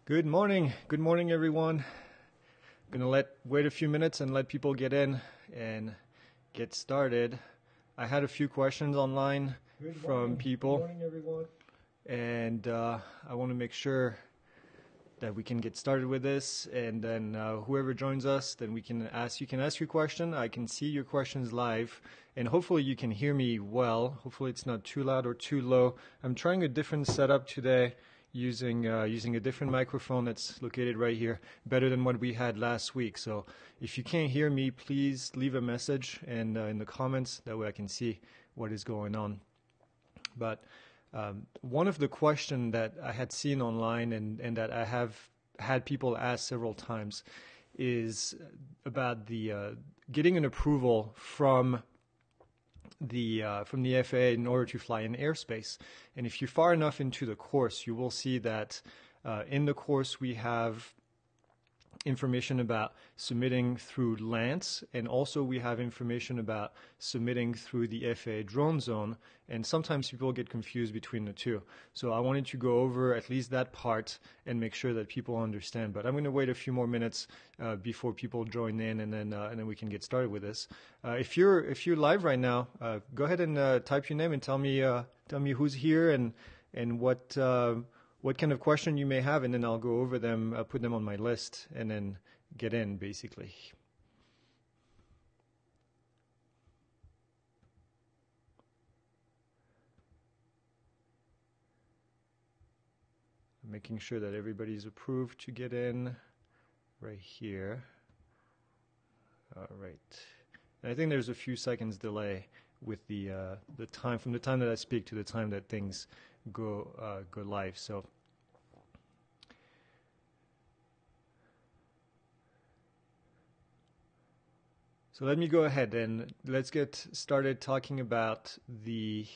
Good morning everyone. Gonna wait a few minutes and let people get in and get started. I had a few questions online from people. Good morning, everyone. And I want to make sure that we can get started with this, and then whoever joins us, then you can ask your question. I can see your questions live, and hopefully you can hear me well. Hopefully it's not too loud or too low. I'm trying a different setup today, using a different microphone that's located right here, better than what we had last week. So if you can't hear me, please leave a message and in the comments. That way I can see what is going on. But one of the questions that I had seen online and that I have had people ask several times is about the getting an approval from the FAA in order to fly in airspace. And if you're far enough into the course, you will see that in the course we have information about submitting through LAANC, and also we have information about submitting through the FAA drone zone, and sometimes people get confused between the two. So I wanted to go over at least that part and make sure that people understand. But I'm going to wait a few more minutes before people join in, and then we can get started with this. If you're live right now, go ahead and type your name and tell me who's here and what kind of question you may have, and then I'll go over them, put them on my list, and then get in, basically. I'm making sure that everybody's approved to get in right here. All right. And I think there's a few seconds delay with the time, from the time that I speak to the time that things go live. So let me go ahead and let's get started talking about the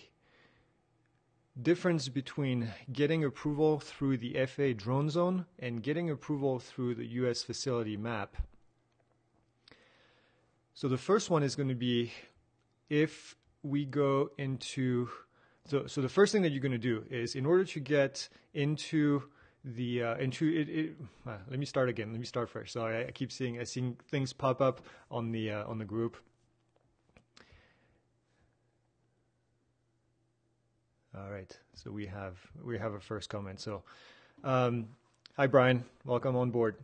difference between getting approval through the FAA drone zone and getting approval through the US facility map. So the first one is going to be if we go into, so the first thing that you're going to do is, in order to get into the let me start again. Let me start first. So I keep seeing things pop up on the group. All right. So we have a first comment. So hi Brian, welcome on board.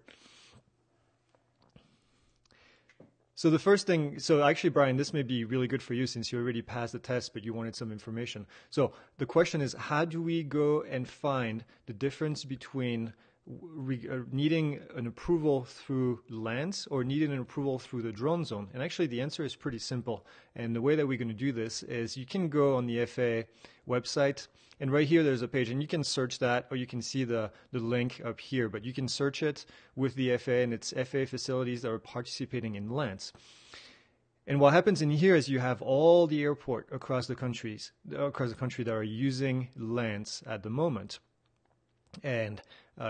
So the first thing, so actually, Brian, this may be really good for you since you already passed the test, but you wanted some information. So the question is, how do we go and find the difference between needing an approval through LAANC or needing an approval through the drone zone? And actually, the answer is pretty simple. And the way that we're going to do this is you can go on the FAA website, and right here there's a page, and you can search that, or you can see the link up here, but you can search it with the FAA, and it's FAA facilities that are participating in LAANC. And what happens in here is you have all the airport across the country that are using LAANC at the moment. And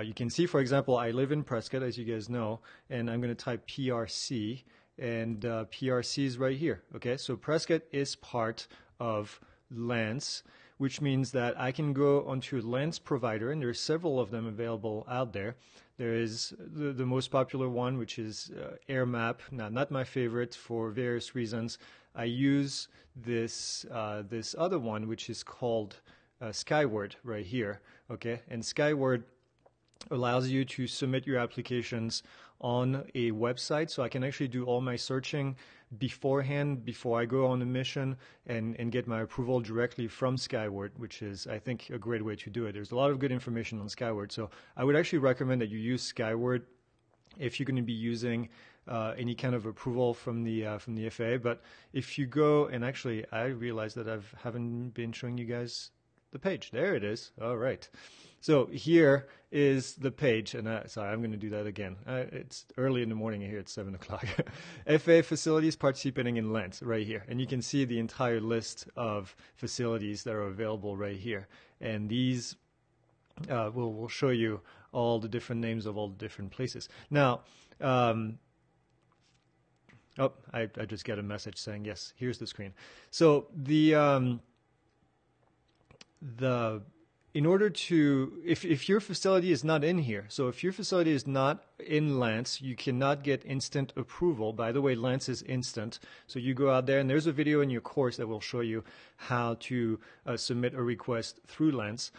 you can see, for example, I live in Prescott, as you guys know, and I'm going to type PRC, and PRC is right here. Okay, so Prescott is part of LAANC, which means that I can go onto a LAANC provider, and there's several of them available out there. There is the most popular one, which is AirMap. Now, not my favorite for various reasons. I use this other one, which is called Skyward right here. Okay, and Skyward allows you to submit your applications on a website, so I can actually do all my searching beforehand, before I go on a mission, and get my approval directly from Skyward, which is, I think, a great way to do it. There's a lot of good information on Skyward, so I would actually recommend that you use Skyward if you're going to be using any kind of approval from the FAA. But if you go, and actually I realized that I haven't been showing you guys the page. There it is. All right. So here is the page, and sorry, I'm going to do that again. It's early in the morning here. It's 7 o'clock. FAA facilities participating in LAANC right here, and you can see the entire list of facilities that are available right here. And these will show you all the different names of all the different places. Now, I just got a message saying yes. Here's the screen. So the in order to, if your facility is not in here, so if your facility is not in LAANC, you cannot get instant approval. By the way, LAANC is instant. So you go out there, and there's a video in your course that will show you how to submit a request through LAANC.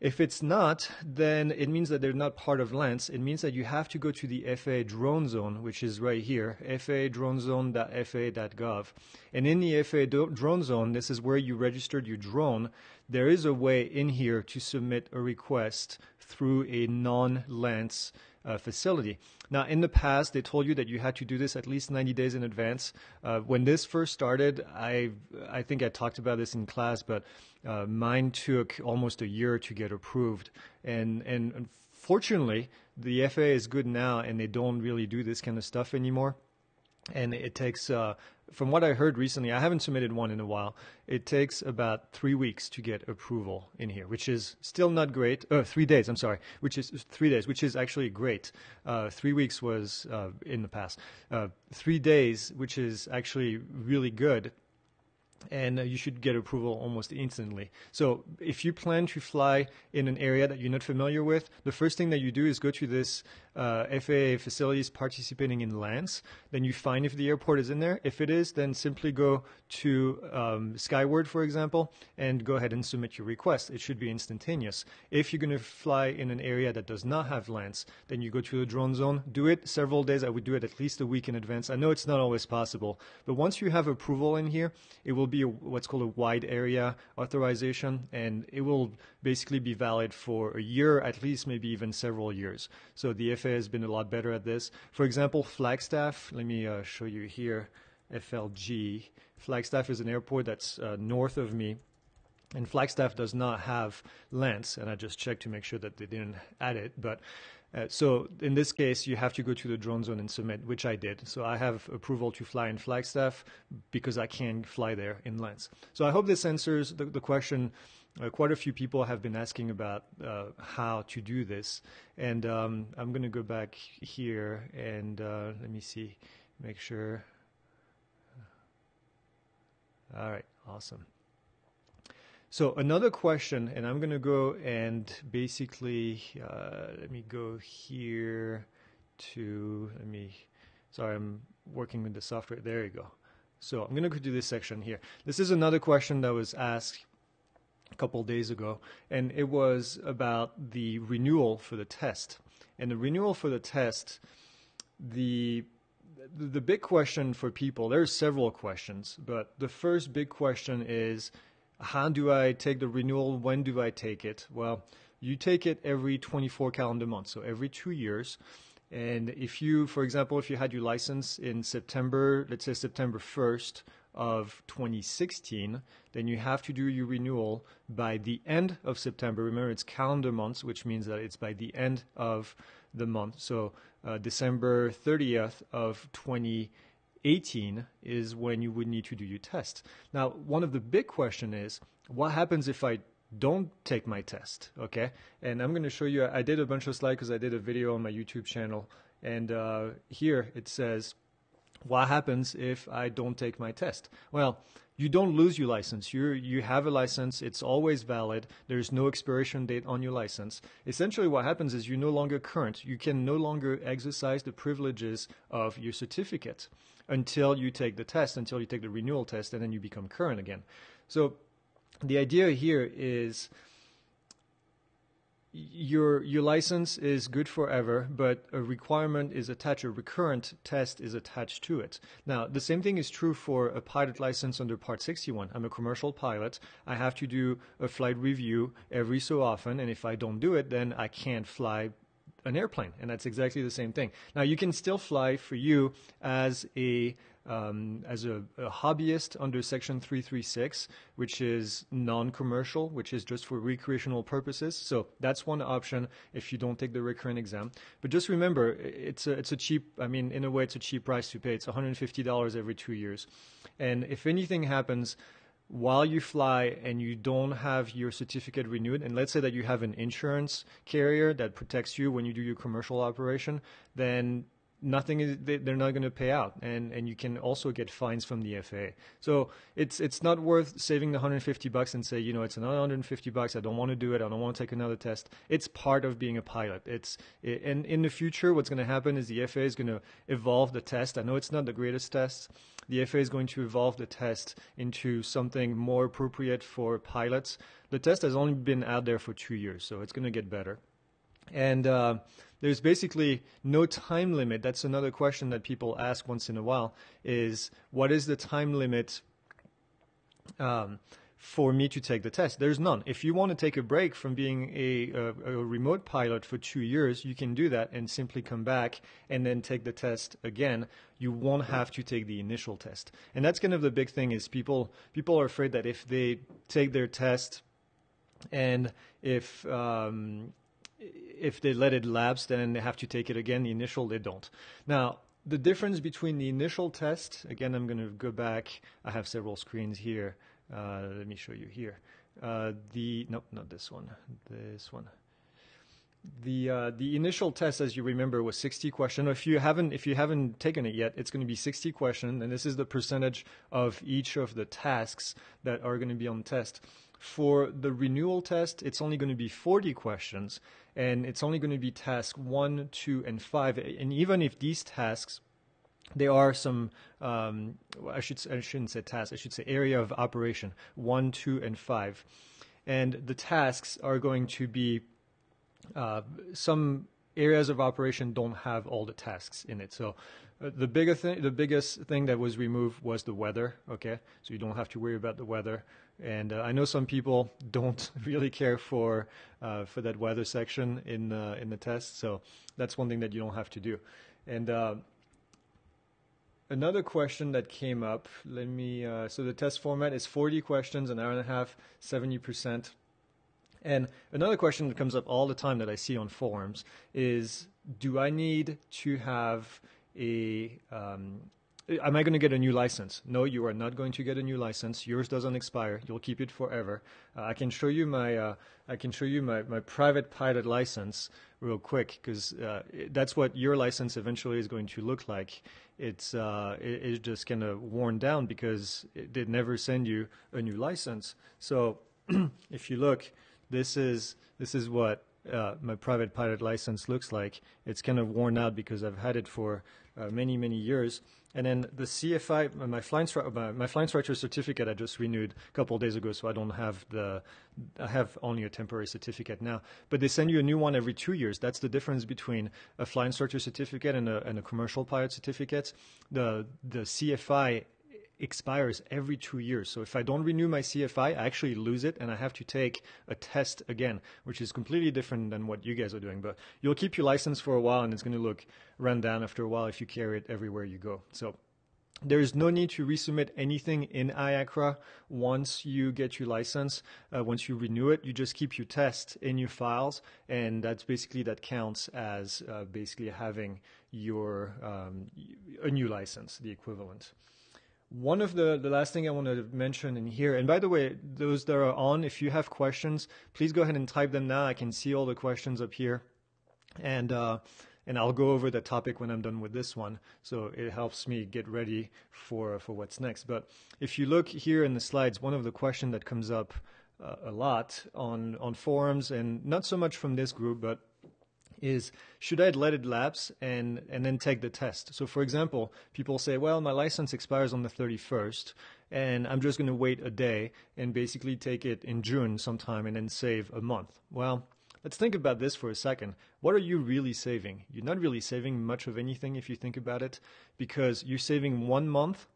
If it's not, then it means that they're not part of LAANC. It means that you have to go to the FAA drone zone, which is right here, faadronezone.faa.gov. And in the FAA drone zone, this is where you registered your drone. There is a way in here to submit a request through a non-LAANC facility. Now, in the past, they told you that you had to do this at least 90 days in advance. When this first started, I think I talked about this in class, but mine took almost a year to get approved. And unfortunately, the FAA is good now, and they don't really do this kind of stuff anymore. And it takes, from what I heard recently, I haven't submitted one in a while, it takes about 3 weeks to get approval in here, which is still not great. 3 days, I'm sorry, which is 3 days, which is actually great. 3 weeks was in the past. 3 days, which is actually really good. And you should get approval almost instantly. So if you plan to fly in an area that you're not familiar with, the first thing that you do is go to this FAA facilities participating in LAANC. Then you find if the airport is in there. If it is, then simply go to Skyward, for example, and go ahead and submit your request. It should be instantaneous. If you're going to fly in an area that does not have LAANC, then you go to the drone zone. Do it several days. I would do it at least a week in advance. I know it's not always possible, but once you have approval in here, it will be what's called a wide area authorization, and it will basically be valid for a year, at least maybe even several years. So the FAA has been a lot better at this. For example, Flagstaff, let me show you here, FLG. Flagstaff is an airport that's north of me, and Flagstaff does not have LAANC, and I just checked to make sure that they didn't add it, but so in this case, you have to go to the drone zone and submit, which I did. So I have approval to fly in Flagstaff because I can fly there in LAANC. So I hope this answers the question. Quite a few people have been asking about how to do this. And I'm going to go back here and let me see, make sure. All right, awesome. So another question, and I'm going to go and basically, let me go here to, sorry, I'm working with the software. There you go. So I'm going to go to this section here. This is another question that was asked a couple of days ago, and it was about the renewal for the test. And the renewal for the test, the big question for people, there's several questions, but the first big question is, how do I take the renewal? When do I take it? Well, you take it every 24 calendar months, so every 2 years. And if you, for example, if you had your license in September, let's say September 1st of 2016, then you have to do your renewal by the end of September. Remember, it's calendar months, which means that it's by the end of the month. So December 30th of 2018 is when you would need to do your test. Now, one of the big questions is, what happens if I don't take my test? Okay, and I'm going to show you, I did a bunch of slides because I did a video on my YouTube channel, and here it says, what happens if I don't take my test? Well, you don't lose your license. You have a license. It's always valid. There's no expiration date on your license. Essentially what happens is you're no longer current. You can no longer exercise the privileges of your certificate until you take the test, until you take the renewal test, and then you become current again. So the idea here is your license is good forever, but a requirement is attached, a recurrent test is attached to it. Now, the same thing is true for a pilot license under Part 61. I'm a commercial pilot. I have to do a flight review every so often, and if I don't do it, then I can't fly an airplane, and that's exactly the same thing. Now, you can still fly for you as a hobbyist under Section 336, which is non-commercial, which is just for recreational purposes. So that's one option if you don't take the recurrent exam. But just remember, it's a cheap, in a way, it's a cheap price to pay. It's $150 every 2 years. And if anything happens while you fly and you don't have your certificate renewed, and let's say that you have an insurance carrier that protects you when you do your commercial operation, then nothing is, they're not going to pay out, and you can also get fines from the FAA. So it's not worth saving the $150 and say, you know, it's another $150. I don't want to do it. I don't want to take another test. It's part of being a pilot. And in the future, what's going to happen is the FAA is going to evolve the test. I know it's not the greatest test. The FAA is going to evolve the test into something more appropriate for pilots. The test has only been out there for 2 years, so it's going to get better. And there's basically no time limit. That's another question that people ask once in a while, is what is the time limit for me to take the test? There's none. If you want to take a break from being a remote pilot for 2 years, you can do that and simply come back and then take the test again. You won't have to take the initial test. And that's kind of the big thing, is people are afraid that if they take their test and if they let it lapse, then they have to take it again. The initial, they don't. Now, the difference between the initial test, again, I'm going to go back. I have several screens here. Let me show you here. Nope, not this one. This one. The initial test, as you remember, was 60 questions. If you haven't taken it yet, it's going to be 60 questions, and this is the percentage of each of the tasks that are going to be on the test. For the renewal test, it's only going to be 40 questions, and it's only going to be task 1, 2, and 5. And even if these tasks, there are some, I shouldn't say tasks, I should say area of operation, 1, 2, and 5. And the tasks are going to be, some areas of operation don't have all the tasks in it. So the biggest thing that was removed was the weather, okay? So you don't have to worry about the weather. And I know some people don't really care for that weather section in the test, so that's one thing that you don't have to do. And another question that came up, so the test format is 40 questions, an hour and a half, 70%. And another question that comes up all the time that I see on forums is, do I need to have am I going to get a new license? No, you are not going to get a new license. Yours doesn't expire. You'll keep it forever. I can show you my private pilot license real quick, because that's what your license eventually is going to look like. It's just kind of worn down because it did never send you a new license. So if you look, this is what my private pilot license looks like. It's kind of worn out because I've had it for many years. And then the CFI, my flying instructor certificate, I just renewed a couple of days ago, so I don't have I have only a temporary certificate now. But they send you a new one every 2 years. That's the difference between a flying instructor certificate and a commercial pilot certificate. The CFI expires every 2 years. So if I don't renew my CFI, I actually lose it, and I have to take a test again, which is completely different than what you guys are doing. But you'll keep your license for a while, and it's going to look run down after a while if you carry it everywhere you go. So there is no need to resubmit anything in IACRA once you get your license. Once you renew it, you just keep your test in your files, and that counts as basically having your a new license, the equivalent. One of the last thing I want to mention in here, and by the way, those that are on, if you have questions, please go ahead and type them now. I can see all the questions up here, and I'll go over the topic when I'm done with this one, so it helps me get ready for what's next. But if you look here in the slides, one of the questions that comes up a lot on forums, and not so much from this group, but is, should I let it lapse and then take the test? So for example, people say, well, my license expires on the 31st, and I'm just going to wait a day and basically take it in June sometime and then save a month. Well, let's think about this for a second. What are you really saving? You're not really saving much of anything if you think about it, because you're saving 1 month,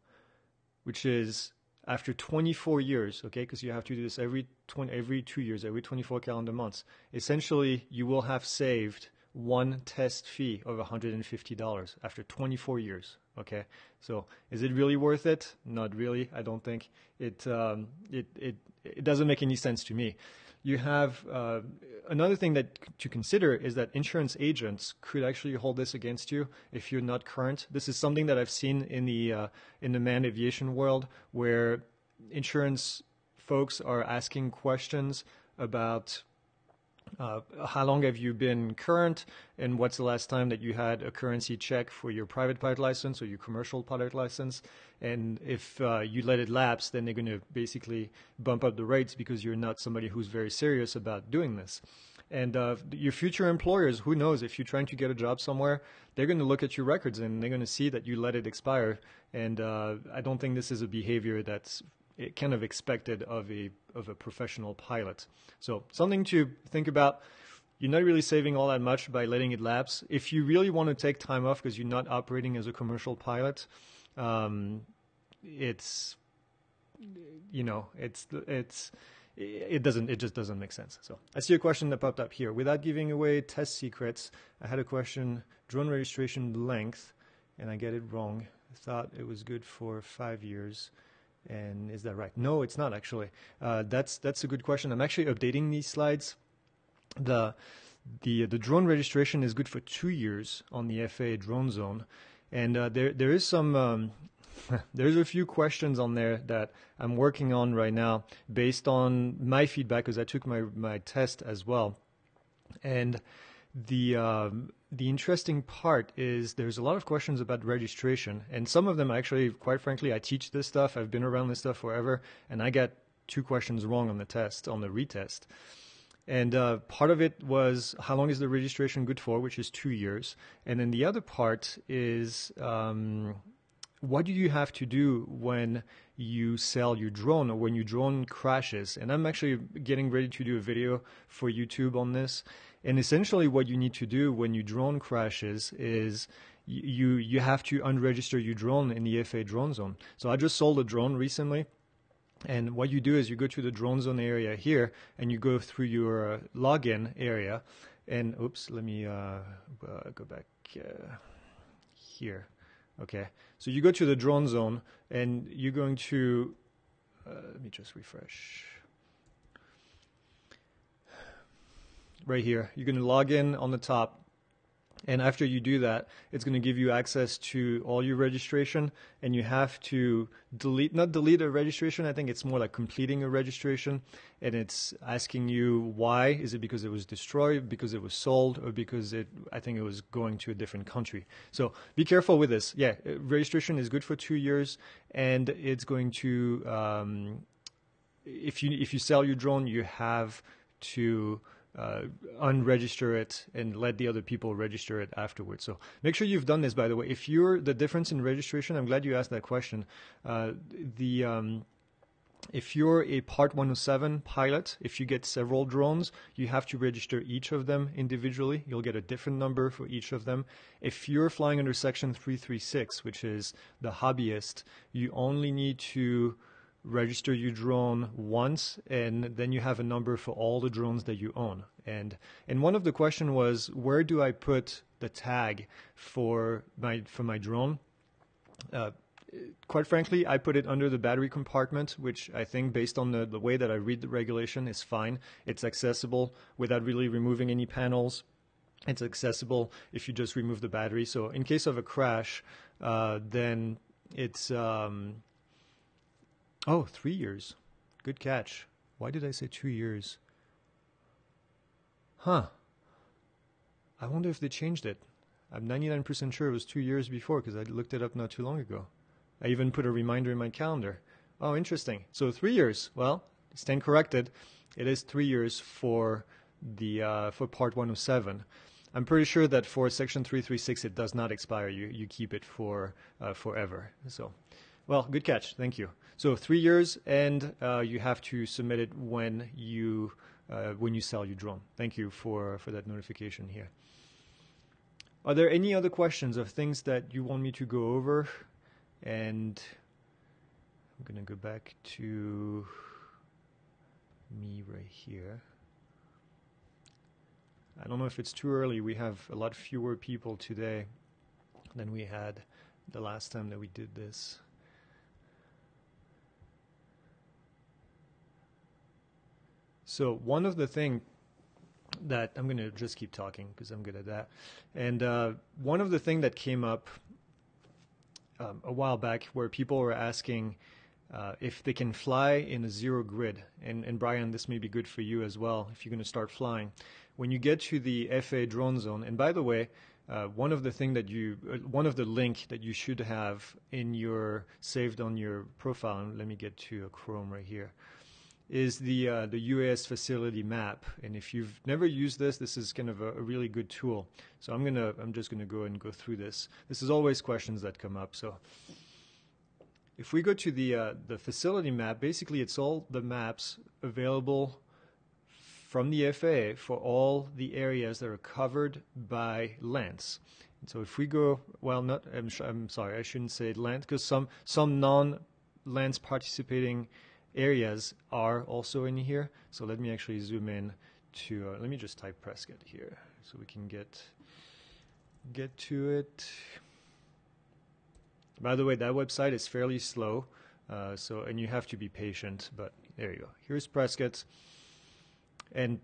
which is after 24 years, okay, because you have to do this every 2 years, every 24 calendar months. Essentially, you will have saved one test fee of $150 after 24 years, okay? So is it really worth it? Not really. I don't think it doesn't make any sense to me. You have another thing to consider is that insurance agents could actually hold this against you if you're not current. This is something that I've seen in the manned aviation world, where insurance folks are asking questions about how long have you been current, and what's the last time that you had a currency check for your private pilot license or your commercial pilot license? And if you let it lapse, then they're going to basically bump up the rates because you're not somebody who's very serious about doing this. And your future employers, who knows, if you're trying to get a job somewhere, they're going to look at your records and they're going to see that you let it expire. And I don't think this is a behavior that's kind of expected of a professional pilot. So something to think about. You're not really saving all that much by letting it lapse. If you really want to take time off because you're not operating as a commercial pilot, it just doesn't make sense. So I see a question that popped up here. Without giving away test secrets, I had a question, drone registration length, and I get it wrong. I thought it was good for 5 years. And is that right? No, it's not actually. That's a good question. I'm actually updating these slides. The drone registration is good for 2 years on the FAA drone zone, and there is some there's a few questions on there that I'm working on right now based on my feedback, because I took my test as well. And the interesting part is there's a lot of questions about registration, and some of them actually, quite frankly, I teach this stuff. I've been around this stuff forever, and I got 2 questions wrong on the test, on the retest. And part of it was how long is the registration good for, which is 2 years. And then the other part is what do you have to do when you sell your drone or when your drone crashes? And I'm actually getting ready to do a video for YouTube on this. And essentially what you need to do when your drone crashes is you have to unregister your drone in the FAA drone zone. So I just sold a drone recently. And what you do is you go to the drone zone area here and you go through your login area. And oops, let me go back here. Okay, so you go to the drone zone and you're going to, let me just refresh. Right here, you're going to log in on the top. And after you do that, it's going to give you access to all your registration, and you have to not delete a registration. I think it's more like completing a registration, and it's asking you why. Is it because it was destroyed, because it was sold, or because I think it was going to a different country. So be careful with this. Yeah, registration is good for 2 years, and it's going to, if you sell your drone, you have to unregister it and let the other people register it afterwards. So make sure you've done this, by the way. If you're the difference in registration, I'm glad you asked that question. If you're a Part 107 pilot, if you get several drones, you have to register each of them individually. You'll get a different number for each of them. If you're flying under Section 336, which is the hobbyist, you only need to register your drone once, and then you have a number for all the drones that you own. And one of the question was, where do I put the tag for my drone? Quite frankly, I put it under the battery compartment, which I think, based on the way that I read the regulation, is fine. It's accessible without really removing any panels. It's accessible if you just remove the battery. So in case of a crash, then it's oh, 3 years. Good catch. Why did I say 2 years? Huh. I wonder if they changed it. I'm 99% sure it was 2 years before, because I looked it up not too long ago. I even put a reminder in my calendar. Oh, interesting. So 3 years. Well, stand corrected. It is 3 years for the for Part 107. I'm pretty sure that for Section 336 it does not expire. You keep it for forever. So, well, good catch. Thank you. So 3 years, and you have to submit it when you sell your drone. Thank you for that notification here. Are there any other questions of things that you want me to go over? And I'm going to go back to me right here. I don't know if it's too early. We have a lot fewer people today than we had the last time that we did this. So one of the things that I'm going to just keep talking because I'm good at that. And one of the things that came up a while back where people were asking if they can fly in a zero grid. And Brian, this may be good for you as well if you're going to start flying. When you get to the FAA drone zone, and by the way, one of the link that you should have in your saved on your profile, and let me get to a Chrome right here, is the UAS facility map. And if you've never used this, this is kind of a really good tool. So I'm just gonna go and go through this. This is always questions that come up. So if we go to the facility map, basically it's all the maps available from the FAA for all the areas that are covered by LAANC. And so if we go, well, not, I'm sorry, I shouldn't say LAANC, because some non-LAANC participating areas are also in here. So let me actually zoom in to, let me just type Prescott here so we can get to it. By the way, that website is fairly slow, and you have to be patient, but there you go. Here's Prescott. And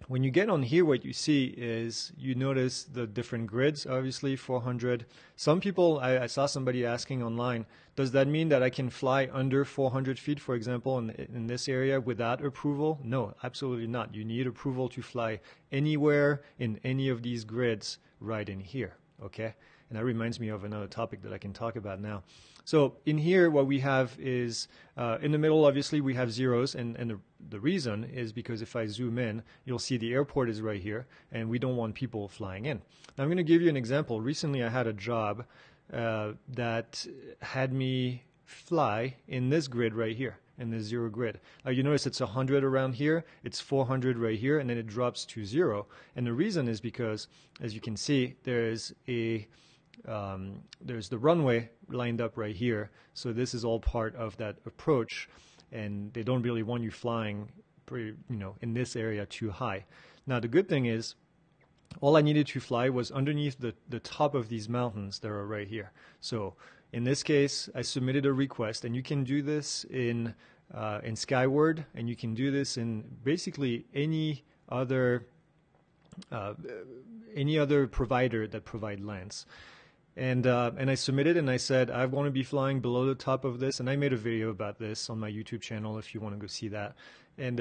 when you get on here, what you see is you notice the different grids, obviously 400. Some people, I saw somebody asking online, does that mean that I can fly under 400 feet, for example, in this area without approval? No, absolutely not. You need approval to fly anywhere in any of these grids right in here, okay? And that reminds me of another topic that I can talk about now. So in here, what we have is, in the middle, obviously, we have zeros. And the reason is because if I zoom in, you'll see the airport is right here, and we don't want people flying in. Now, I'm going to give you an example. Recently, I had a job that had me fly in this grid right here, in the zero grid. You notice it's 100 around here, it's 400 right here, and then it drops to 0. And the reason is because, as you can see, there's the runway lined up right here. So this is all part of that approach, and they don't really want you flying in this area too high. Now, the good thing is, all I needed to fly was underneath the top of these mountains that are right here. So in this case, I submitted a request, and you can do this in Skyward, and you can do this in basically any other provider that provide LAANC. And I submitted, and I said, I want to be flying below the top of this. And I made a video about this on my YouTube channel if you want to go see that. And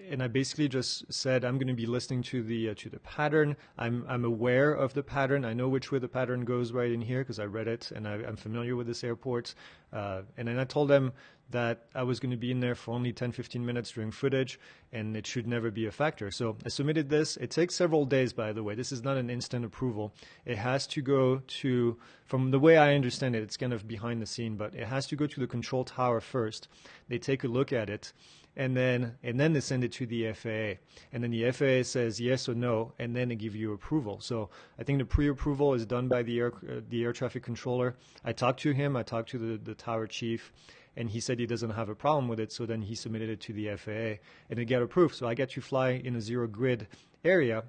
and I basically just said, I'm going to be listening to the pattern. I'm aware of the pattern. I know which way the pattern goes right in here because I read it, and I'm familiar with this airport. And then I told them that I was going to be in there for only 10-15 minutes during footage, and it should never be a factor. So I submitted this. It takes several days, by the way. This is not an instant approval. It has to go to, from the way I understand it, it's kind of behind the scene, but it has to go to the control tower first. They take a look at it, and then they send it to the FAA. And then the FAA says yes or no, and then they give you approval. So I think the pre-approval is done by the air traffic controller. I talked to him. I talked to the tower chief, and he said he doesn't have a problem with it. So then he submitted it to the FAA, and it got approved. So I got to fly in a zero grid area,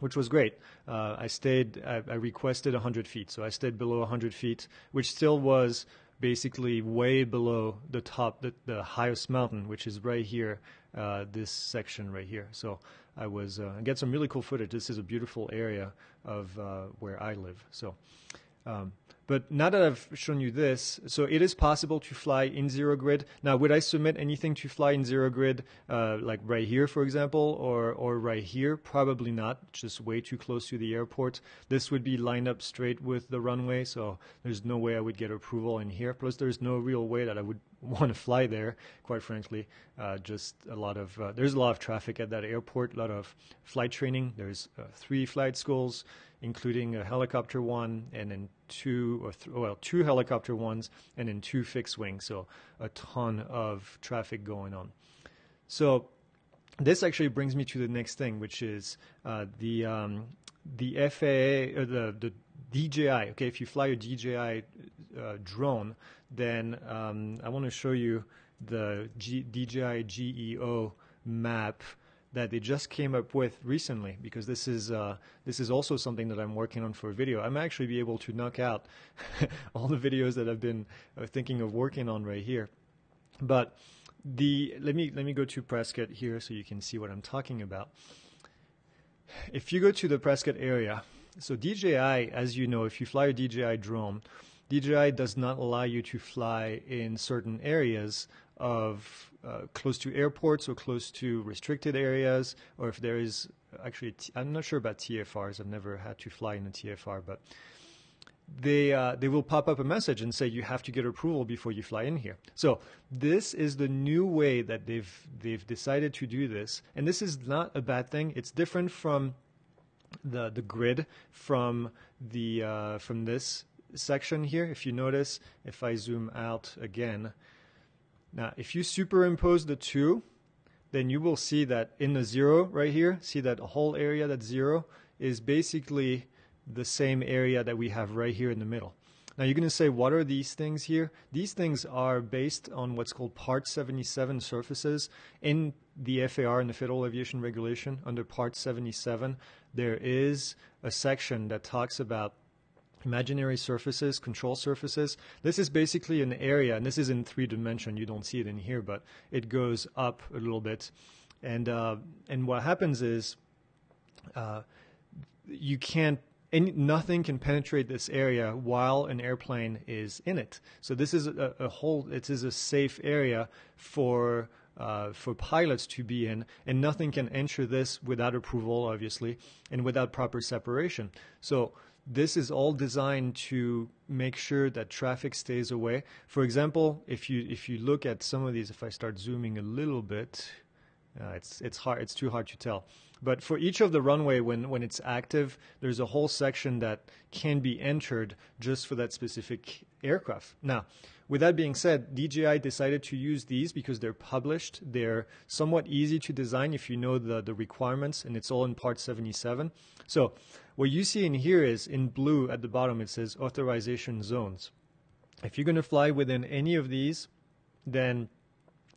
which was great. I requested 100 feet. So I stayed below 100 feet, which still was basically way below the top, the highest mountain, which is right here, this section right here. So I get some really cool footage. This is a beautiful area of where I live. So, but now that I've shown you this, so it is possible to fly in zero grid. Now, would I submit anything to fly in zero grid, like right here, for example, or right here? Probably not, just way too close to the airport. This would be lined up straight with the runway, so there's no way I would get approval in here. Plus, there's no real way that I would want to fly there, quite frankly. There's a lot of traffic at that airport, a lot of flight training. There's 3 flight schools, including a helicopter one, and then two helicopter ones, and then 2 fixed wings. So a ton of traffic going on. So this actually brings me to the next thing, which is the FAA, or the DJI. Okay, if you fly a DJI drone, then I want to show you the DJI EO map that they just came up with recently, because this is also something that I'm working on for a video. I'm actually be able to knock out all the videos that I've been thinking of working on right here. But let me go to Prescott here so you can see what I'm talking about. If you go to the Prescott area, so DJI, as you know, if you fly a DJI drone, DJI does not allow you to fly in certain areas of close to airports or close to restricted areas, or if there is actually, I'm not sure about TFRs. I've never had to fly in a TFR, but they will pop up a message and say you have to get approval before you fly in here. So this is the new way that they've decided to do this, and this is not a bad thing. It's different from the grid from this section here. If you notice, if I zoom out again, now if you superimpose the two, then you will see that in the 0 right here, see that whole area that's 0 is basically the same area that we have right here in the middle. Now you're going to say, what are these things here? These things are based on what's called Part 77 surfaces. In the FAR, in the Federal Aviation Regulation, under Part 77, there is a section that talks about imaginary surfaces, control surfaces. This is basically an area, and this is in 3-dimension. You don't see it in here, but it goes up a little bit. And what happens is you can't, nothing can penetrate this area while an airplane is in it. So this is it is a safe area for pilots to be in, and nothing can enter this without approval, obviously, and without proper separation. So this is all designed to make sure that traffic stays away. For example, if you look at some of these, if I start zooming a little bit, it's hard. It's too hard to tell. But for each of the runway, when it's active, there's a whole section that can be entered just for that specific aircraft. Now, with that being said, DJI decided to use these because they're published. They're somewhat easy to design if you know the requirements, and it's all in Part 77. So what you see in here is, in blue at the bottom, it says authorization zones. If you're going to fly within any of these, then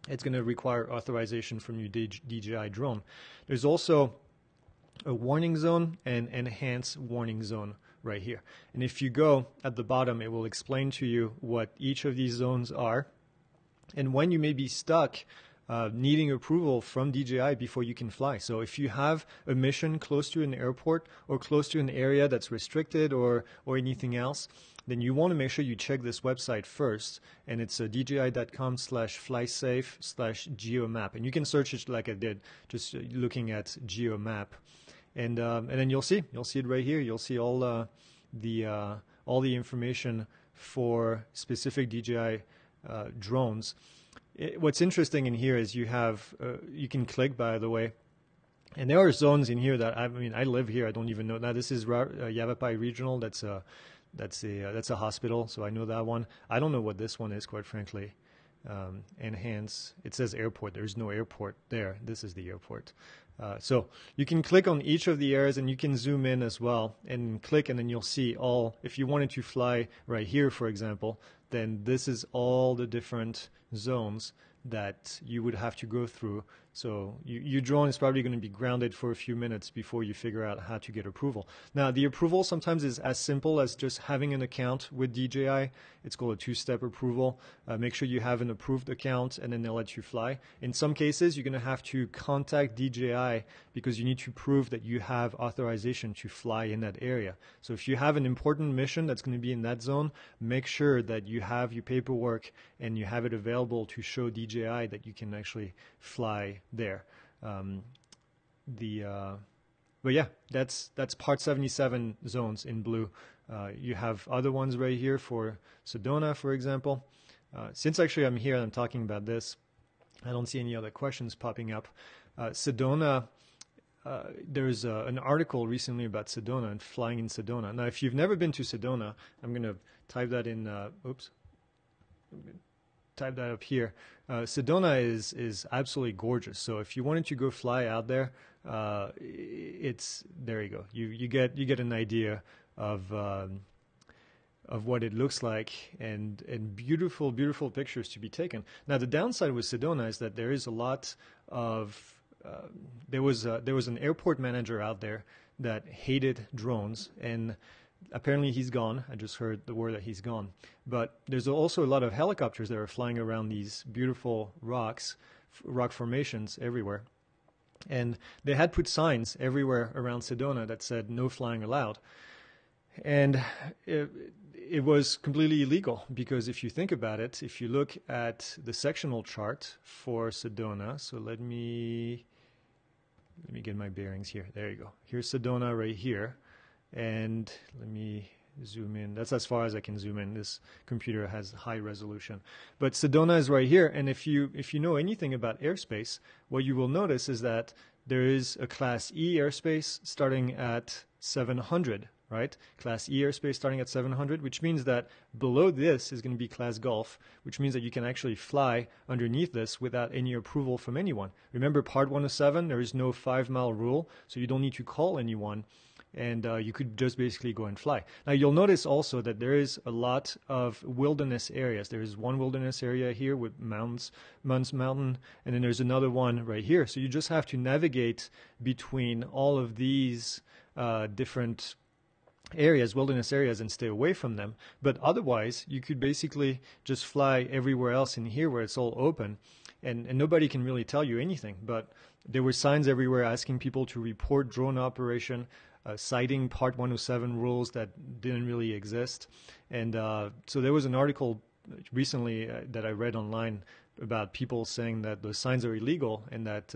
it's going to require authorization from your DJI drone. There's also a warning zone and enhanced warning zone right here. And if you go at the bottom, it will explain to you what each of these zones are and when you may be stuck needing approval from DJI before you can fly. So if you have a mission close to an airport or close to an area that's restricted or anything else, then you want to make sure you check this website first, and it's dji.com/flysafe/geomap, and you can search it like I did, just looking at geomap, and then you'll see it right here. You'll see all the information for specific DJI drones. What's interesting in here is you have you can click, by the way. And there are zones in here that I live here. I don't even know. Now this is Yavapai Regional. That's a hospital, so I know that one. I don't know what this one is, quite frankly. Enhance. It says airport. There's no airport there. This is the airport. So you can click on each of the areas, and you can zoom in as well and click, and then you'll see all. If you wanted to fly right here, for example, then this is all the different zones that you would have to go through. So your drone is probably going to be grounded for a few minutes before you figure out how to get approval. Now, the approval sometimes is as simple as just having an account with DJI. It's called a two-step approval. Make sure you have an approved account, and then they'll let you fly. In some cases, you're going to have to contact DJI because you need to prove that you have authorization to fly in that area. So if you have an important mission that's going to be in that zone, make sure that you have your paperwork and you have it available to show DJI that you can actually fly there. But yeah, that's Part 77 zones in blue. You have other ones right here for Sedona, for example. Since actually I'm here and I'm talking about this, I don't see any other questions popping up. Sedona, there's an article recently about Sedona and flying in Sedona. Now, if you've never been to Sedona, I'm going to type that in. Type that up here. Sedona is absolutely gorgeous. So if you wanted to go fly out there, it's there. You go. You get an idea of what it looks like, and beautiful pictures to be taken. Now, the downside with Sedona is that there is a lot of there was an airport manager out there that hated drones, and apparently he's gone. I just heard the word that he's gone. But there's also a lot of helicopters that are flying around these beautiful rock formations everywhere. And they had put signs everywhere around Sedona that said no flying allowed. And it was completely illegal because if you think about it, if you look at the sectional chart for Sedona, so let me get my bearings here. There you go. Here's Sedona right here. And let me zoom in. That's as far as I can zoom in. This computer has high resolution. But Sedona is right here. And if you know anything about airspace, what you will notice is that there is a Class E airspace starting at 700, right? Class E airspace starting at 700, which means that below this is going to be Class Golf, which means that you can actually fly underneath this without any approval from anyone. Remember, Part 107, there is no 5-mile rule, so you don't need to call anyone, and you could just basically go and fly. Now, you'll notice also that there is a lot of wilderness areas. There is one wilderness area here with Munns Mountain, and then there's another one right here. So you just have to navigate between all of these different areas, wilderness areas, and stay away from them. But otherwise, you could basically just fly everywhere else in here where it's all open, and nobody can really tell you anything. But there were signs everywhere asking people to report drone operation, citing Part 107 rules that didn't really exist. And so there was an article recently that I read online about people saying that the signs are illegal and that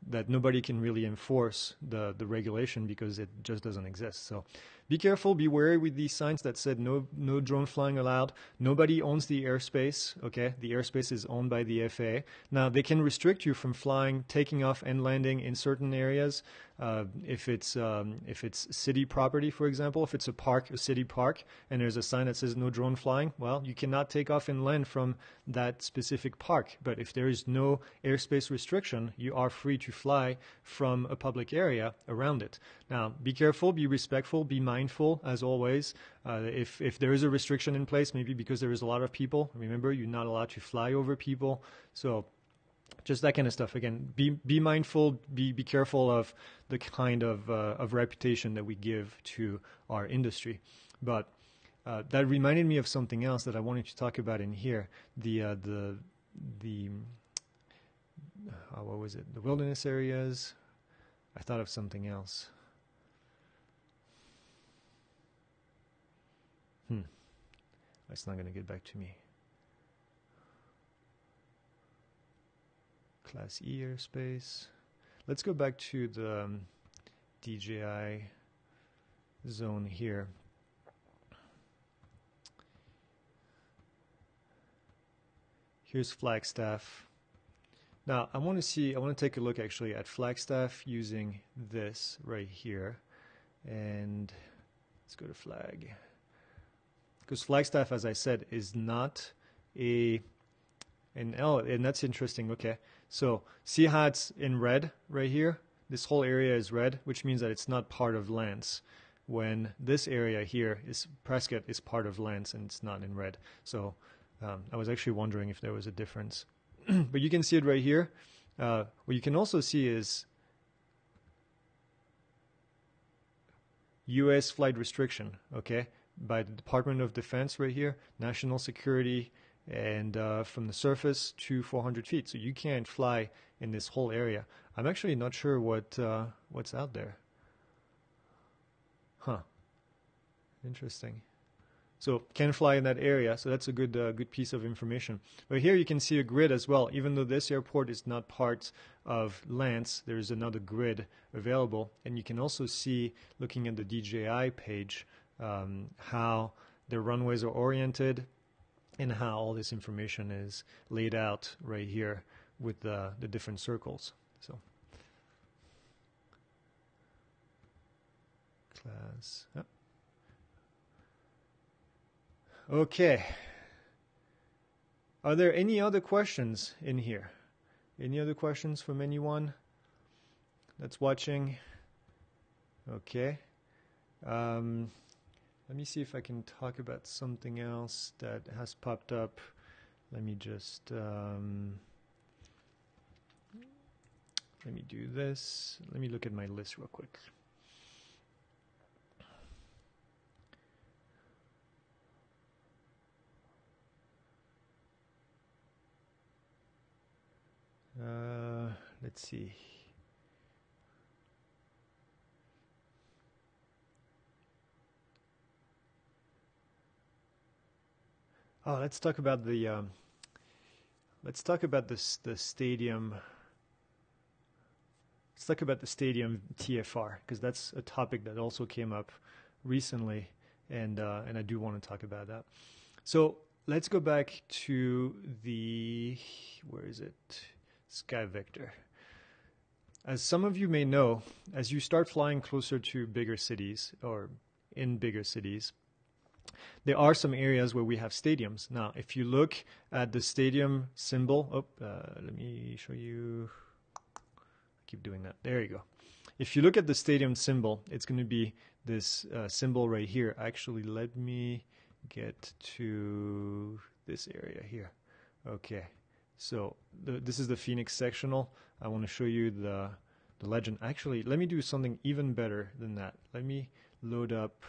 that nobody can really enforce the regulation because it just doesn't exist. So be careful, be wary with these signs that said no drone flying allowed. Nobody owns the airspace, okay? The airspace is owned by the FAA. Now, they can restrict you from flying, taking off and landing in certain areas. If it's city property, for example, if it's a park, a city park, and there's a sign that says no drone flying, well, you cannot take off and land from that specific park. But if there is no airspace restriction, you are free to fly from a public area around it. Now, be careful, be respectful, be mindful, as always. If there is a restriction in place, maybe because there is a lot of people, remember, you're not allowed to fly over people. So just that kind of stuff. Again, be mindful, be careful of the kind of reputation that we give to our industry. But that reminded me of something else that I wanted to talk about in here. What was it? The wilderness areas. I thought of something else. That's not going to get back to me. Class E airspace. Let's go back to the DJI zone here. Here's Flagstaff. Now I want to take a look actually at Flagstaff using this right here. And let's go to flag. Because Flagstaff, as I said, is not and that's interesting. Okay, so see how it's in red right here? This whole area is red, which means that it's not part of LAANC. When this area here is Prescott is part of LAANC and it's not in red. So I was actually wondering if there was a difference. But you can see it right here. What you can also see is U.S. flight restriction, okay, by the Department of Defense right here, national security, and from the surface to 400 feet. So you can't fly in this whole area. I'm actually not sure what's out there. Huh. Interesting. So can fly in that area, so that's a good piece of information. But here you can see a grid as well. Even though this airport is not part of LAANC, there is another grid available. And you can also see, looking at the DJI page, how the runways are oriented and how all this information is laid out right here with the different circles. So class. Yep. Okay. Are there any other questions in here? Any other questions from anyone that's watching? Okay. Let me see if I can talk about something else that has popped up. Let me just let me do this. Let me look at my list real quick. Let's see. Oh, let's talk about the stadium. Let's talk about the stadium TFR, because that's a topic that also came up recently, and I do want to talk about that. So let's go back to the, where is it? Sky Vector. As some of you may know, as you start flying closer to bigger cities or in bigger cities, there are some areas where we have stadiums. Now, if you look at the stadium symbol, let me show you. I keep doing that. There you go. If you look at the stadium symbol, it's going to be this symbol right here. Actually, let me get to this area here. Okay, so this is the Phoenix sectional. I want to show you the legend. Actually, let me do something even better than that. Let me load up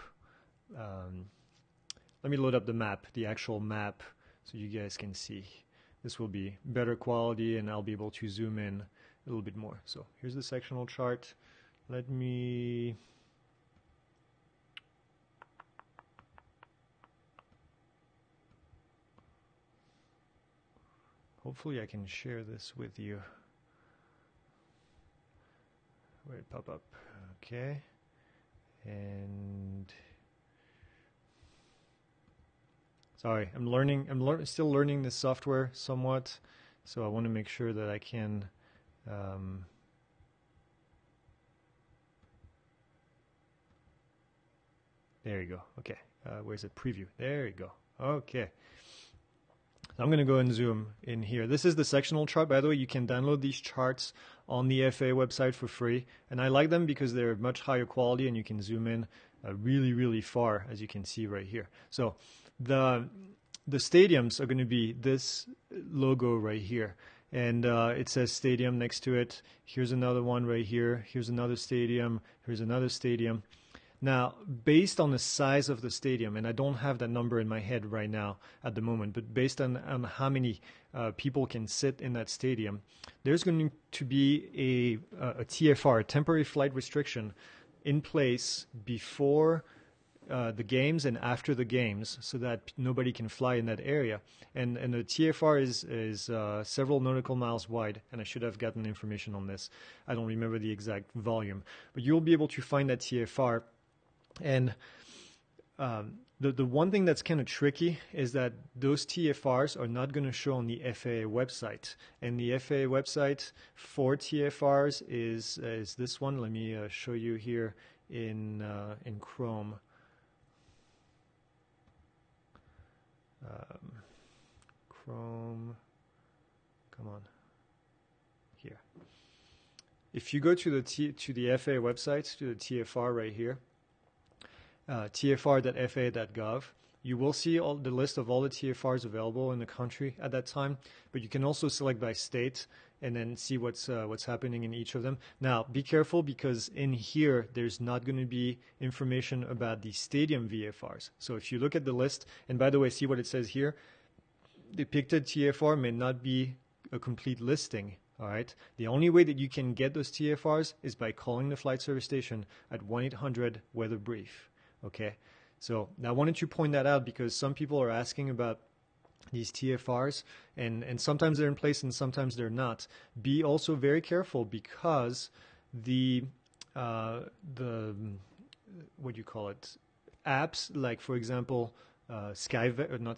the map, the actual map, so you guys can see. This will be better quality, and I'll be able to zoom in a little bit more. So here's the sectional chart. Let me hopefully I can share this with you. Where did it pop up? Okay. And sorry, I'm still learning this software somewhat, so I want to make sure that I can there you go. Okay, where's it? Preview. There you go. Okay. I'm going to go and zoom in here. This is the sectional chart. By the way, you can download these charts on the FAA website for free. And I like them because they're much higher quality and you can zoom in really, really far, as you can see right here. So the stadiums are going to be this logo right here. And it says stadium next to it. Here's another one right here. Here's another stadium. Here's another stadium. Now, based on the size of the stadium, and I don't have that number in my head right now at the moment, but based on how many people can sit in that stadium, there's going to be a TFR, a temporary flight restriction, in place before the games and after the games, so that nobody can fly in that area. And the TFR is several nautical miles wide, and I should have gotten information on this. I don't remember the exact volume, but you'll be able to find that TFR. And the one thing that's kind of tricky is that those TFRs are not going to show on the FAA website. And the FAA website for TFRs is this one. Let me show you here in Chrome. Chrome, come on, here. If you go to the FAA website, to the TFR right here, tfr.faa.gov, you will see all the list of all the TFRs available in the country at that time, but you can also select by state and then see what's happening in each of them. Now, be careful, because in here, there's not going to be information about the stadium VFRs. So if you look at the list, and by the way, see what it says here, depicted TFR may not be a complete listing. All right. The only way that you can get those TFRs is by calling the flight service station at 1-800-weather-brief. Okay, so I wanted to point that out because some people are asking about these TFRs, and sometimes they're in place and sometimes they're not. Be also very careful, because the what do you call it, apps like, for example, AirMap.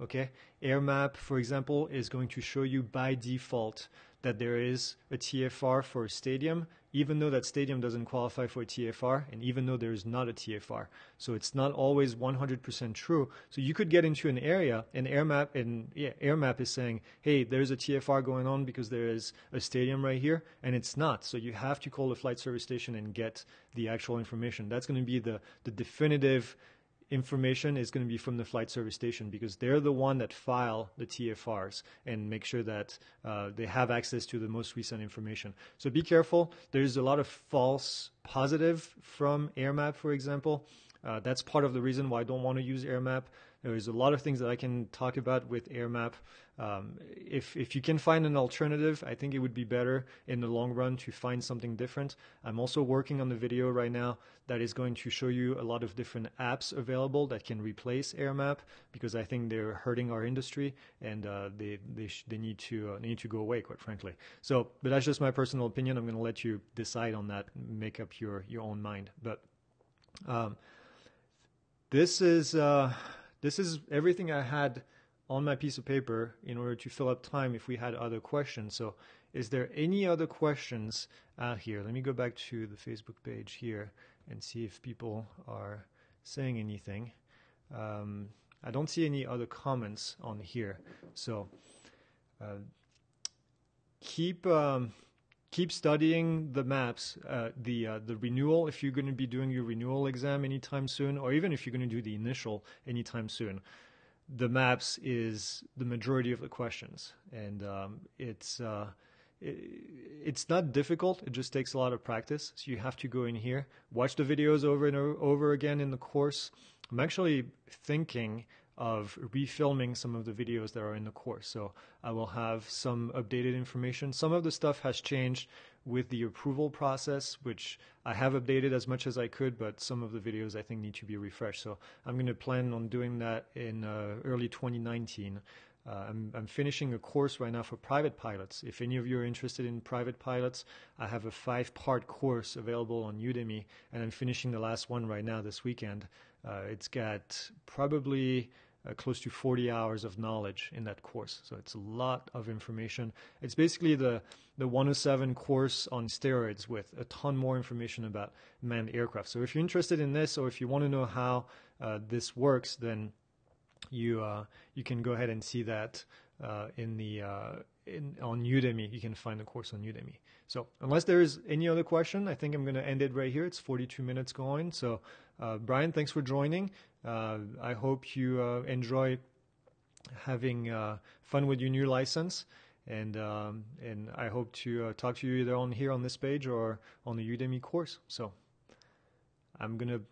Okay, AirMap, for example, is going to show you by default that there is a TFR for a stadium, even though that stadium doesn't qualify for a TFR, and even though there is not a TFR. So it's not always 100% true. So you could get into an area, and AirMap is saying, hey, there's a TFR going on because there is a stadium right here, and it's not. So you have to call the flight service station and get the actual information. That's going to be the definitive information is going to be from the flight service station, because they're the one that file the TFRs and make sure that they have access to the most recent information. So be careful. There's a lot of false positive from AirMap, for example. That's part of the reason why I don't want to use AirMap. There is a lot of things that I can talk about with AirMap. If you can find an alternative, I think it would be better in the long run to find something different. I'm also working on the video right now that is going to show you a lot of different apps available that can replace AirMap, because I think they're hurting our industry, and they need to go away, quite frankly. So, but that's just my personal opinion. I'm going to let you decide on that, make up your own mind. But this is everything I had on my piece of paper in order to fill up time if we had other questions. So is there any other questions out here? Let me go back to the Facebook page here and see if people are saying anything. I don't see any other comments on here. So keep studying the maps, the renewal, if you're going to be doing your renewal exam anytime soon, or even if you're going to do the initial anytime soon. The maps is the majority of the questions, and it's not difficult. It just takes a lot of practice. So you have to go in here, watch the videos over and over again in the course. I'm actually thinking of refilming some of the videos that are in the course. So I will have some updated information. Some of the stuff has changed with the approval process, which I have updated as much as I could, but some of the videos I think need to be refreshed. So I'm going to plan on doing that in early 2019. I'm finishing a course right now for private pilots. If any of you are interested in private pilots, I have a 5-part course available on Udemy, and I'm finishing the last one right now this weekend. It's got probably close to 40 hours of knowledge in that course. So it's a lot of information. It's basically the 107 course on steroids with a ton more information about manned aircraft. So if you're interested in this, or if you want to know how this works, then you can go ahead and see that on Udemy. You can find the course on Udemy. So unless there is any other question, I think I'm going to end it right here. It's 42 minutes going. So Brian, thanks for joining. I hope you enjoy having fun with your new license, and I hope to talk to you either on here on this page or on the Udemy course. So I'm going to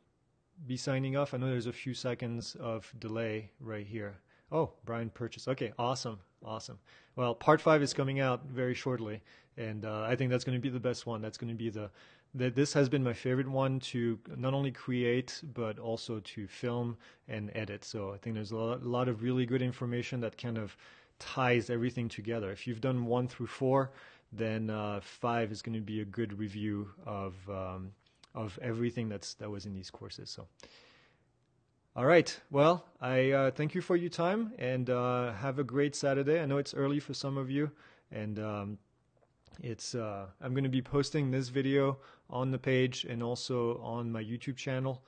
be signing off. I know there's a few seconds of delay right here. Oh, Brian purchased. Okay, awesome. Well, part 5 is coming out very shortly, and I think that's going to be the best one. That's going to be this has been my favorite one to not only create, but also to film and edit. So I think there's a lot of really good information that kind of ties everything together. If you've done 1 through 4, then 5 is going to be a good review of everything that was in these courses. So, all right. Well, I thank you for your time, and have a great Saturday. I know it's early for some of you, and I'm going to be posting this video on the page and also on my YouTube channel,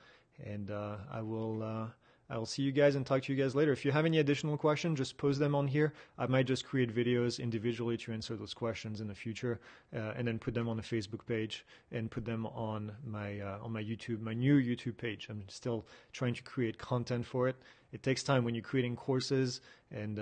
and I will see you guys and talk to you guys later. If you have any additional questions, just post them on here. I might just create videos individually to answer those questions in the future, and then put them on the Facebook page and put them on my YouTube, my new YouTube page. I'm still trying to create content for it. It takes time when you're creating courses and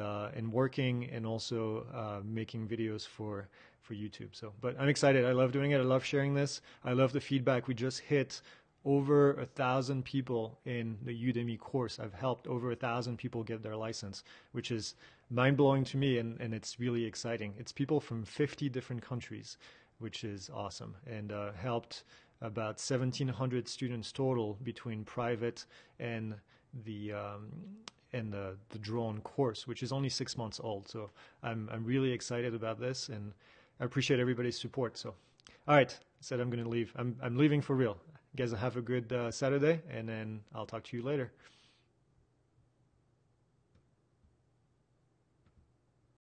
working, and also making videos for YouTube. So, but I'm excited. I love doing it. I love sharing this. I love the feedback. We just hit over 1,000 people in the Udemy course. I've helped over 1,000 people get their license, which is mind-blowing to me, and it's really exciting. It's people from 50 different countries, which is awesome, and helped about 1,700 students total between private and the drone course, which is only 6 months old. So I'm really excited about this, and I appreciate everybody's support. So, all right, I said I'm going to leave. I'm leaving for real. You guys have a good Saturday, and then I'll talk to you later.